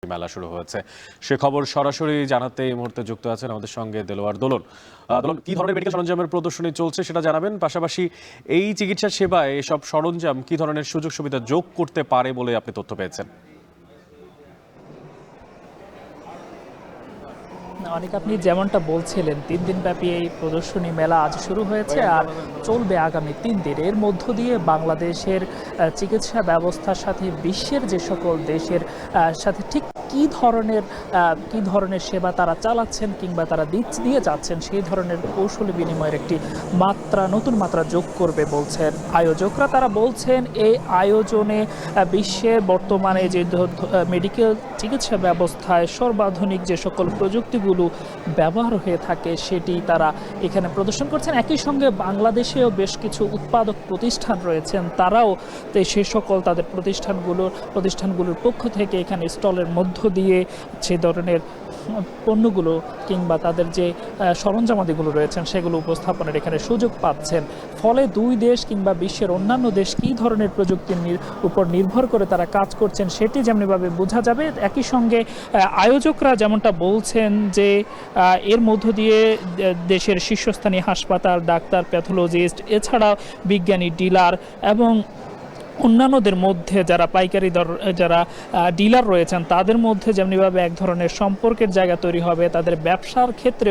মেলা শুরু হয়েছে সে খবর সরাসরি জানাতে এই মুহূর্তে যুক্ত আছেন আমাদের সঙ্গে দেলোয়ার দোলন। দোলন, কি ধরনের মেডিকেল সরঞ্জামের প্রদর্শনী চলছে সেটা জানাবেন, পাশাপাশি এই চিকিৎসা সেবায় এসব সরঞ্জাম কি ধরনের সুযোগ সুবিধা যোগ করতে পারে বলে আপনি তথ্য পেয়েছেন? অনেক আপনি যেমনটা বলছিলেন 3 দিনব্যাপী এই প্রদর্শনী মেলা আজ শুরু হয়েছে আর চলবে আগামী 3 দিন। এর মধ্য দিয়ে বাংলাদেশের চিকিৎসা ব্যবস্থার সাথে বিশ্বের যে সকল দেশের সাথে ঠিক কি ধরনের সেবা তারা চালাচ্ছেন কিংবা তারা দিয়ে যাচ্ছেন সেই ধরনের কৌশলী বিনিময়ের একটি নতুন মাত্রা যোগ করবে বলছেন আয়োজকরা। তারা বলছেন এই আয়োজনে বিশ্বের বর্তমানে যে মেডিকেল চিকিৎসা ব্যবস্থায় সর্বাধুনিক যে সকল প্রযুক্তিগুলো ব্যবহার হয়ে থাকে সেটি তারা এখানে প্রদর্শন করছেন। একই সঙ্গে বাংলাদেশেও বেশ কিছু উৎপাদক প্রতিষ্ঠান রয়েছেন, তারাও সে সকল তাদের প্রতিষ্ঠানগুলোর পক্ষ থেকে এখানে স্টলের মধ্য দিয়ে সে ধরনের পণ্যগুলো কিংবা তাদের যে সরঞ্জামাদিগুলো রয়েছেন সেগুলো উপস্থাপনের এখানে সুযোগ পাচ্ছেন। ফলে দুই দেশ কিংবা বিশ্বের অন্যান্য দেশ কী ধরনের প্রযুক্তির উপর নির্ভর করে তারা কাজ করছেন সেটি যেমনিভাবে বোঝা যাবে। একই সঙ্গে আয়োজকরা যেমনটা বলছেন যে এর মধ্য দিয়ে দেশের শীর্ষস্থানীয় হাসপাতাল, ডাক্তার, প্যাথোলজিস্ট, এছাড়া বিজ্ঞানী, ডিলার এবং অন্যান্যদের মধ্যে যারা যারা ডিলার রয়েছেন তাদের মধ্যে যেমনিভাবে এক ধরনের সম্পর্কের জায়গা তৈরি হবে, তাদের ব্যবসার ক্ষেত্রে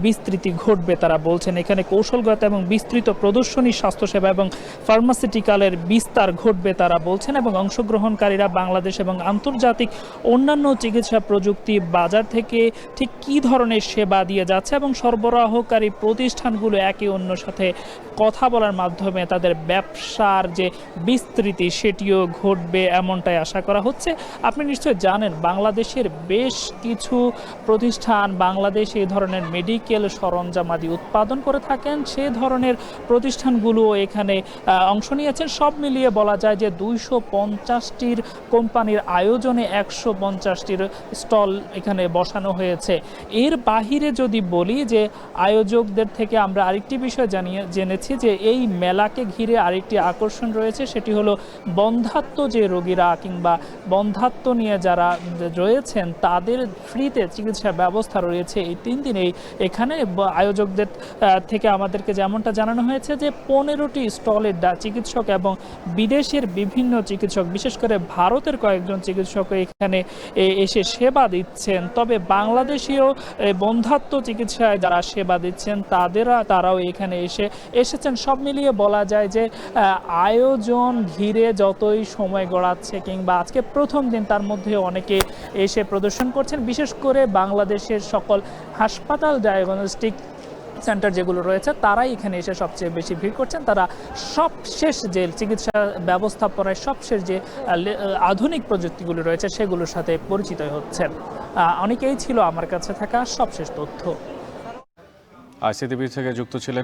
বিস্তৃতি ঘটবে। তারা বলছেন এখানে কৌশলগত এবং বিস্তৃত প্রদর্শনী, স্বাস্থ্যসেবা এবং ফার্মাসিউটিক্যালের বিস্তার ঘটবে তারা বলছেন। এবং অংশগ্রহণকারীরা বাংলাদেশ এবং আন্তর্জাতিক অন্যান্য চিকিৎসা প্রযুক্তি বাজার থেকে ঠিক কী ধরনের সেবা দিয়ে যাচ্ছে এবং সরবরাহকারী প্রতিষ্ঠানগুলো একে অন্যের সাথে কথা বলার মাধ্যমে তাদের ব্যবসার যে বিস্তৃতি সেটিও ঘটবে এমনটাই আশা করা হচ্ছে। আপনি নিশ্চয়ই জানেন বাংলাদেশের বেশ কিছু প্রতিষ্ঠান বাংলাদেশ এই ধরনের মেডিকেল সরঞ্জামাদি উৎপাদন করে থাকেন, সে ধরনের প্রতিষ্ঠানগুলো এখানে অংশ নিয়েছেন। সব মিলিয়ে বলা যায় যে 250টির কোম্পানির আয়োজনে 150টির স্টল এখানে বসানো হয়েছে। এর বাহিরে যদি বলি যে আয়োজকদের থেকে আমরা আরেকটি বিষয় জেনেছি যে এই মেলাকে ঘিরে আরেকটি আকর্ষণ রয়েছে, সেটি হলো বন্ধ্যাত্ব যে রোগীরা কিংবা বন্ধ্যাত্ব নিয়ে যারা রয়েছেন তাদের ফ্রিতে চিকিৎসা ব্যবস্থা রয়েছে এই 3 দিনেই। এখানে আয়োজকদের থেকে আমাদেরকে যেমনটা জানানো হয়েছে যে 15টি স্টলের চিকিৎসক এবং বিদেশের বিভিন্ন চিকিৎসক, বিশেষ করে ভারতের কয়েকজন চিকিৎসক এখানে এসে সেবা দিচ্ছেন। তবে বাংলাদেশীয় বন্ধ্যাত্ব চিকিৎসায় যারা সেবা দিচ্ছেন তারাও এখানে এসেছেন। সব মিলিয়ে বলা যায় যে আয়োজন ঘিরে যতই সময় গড়াচ্ছে কিংবা আজকে প্রথম দিন তার মধ্যে অনেকে এসে প্রদর্শন করছেন। বিশেষ করে বাংলাদেশের সকল হাসপাতাল, ডায়াগনস্টিক সেন্টার যেগুলো রয়েছে তারাই এখানে এসে সবচেয়ে বেশি ভিড় করছেন। তারা সবশেষ যে চিকিৎসা ব্যবস্থাপনায় সবশেষ যে আধুনিক প্রযুক্তিগুলো রয়েছে সেগুলোর সাথে পরিচিত হচ্ছেন। অনেকেই ছিল আমার কাছে থাকা সবশেষ তথ্য। আইসিটিভি থেকে যুক্ত ছিলেন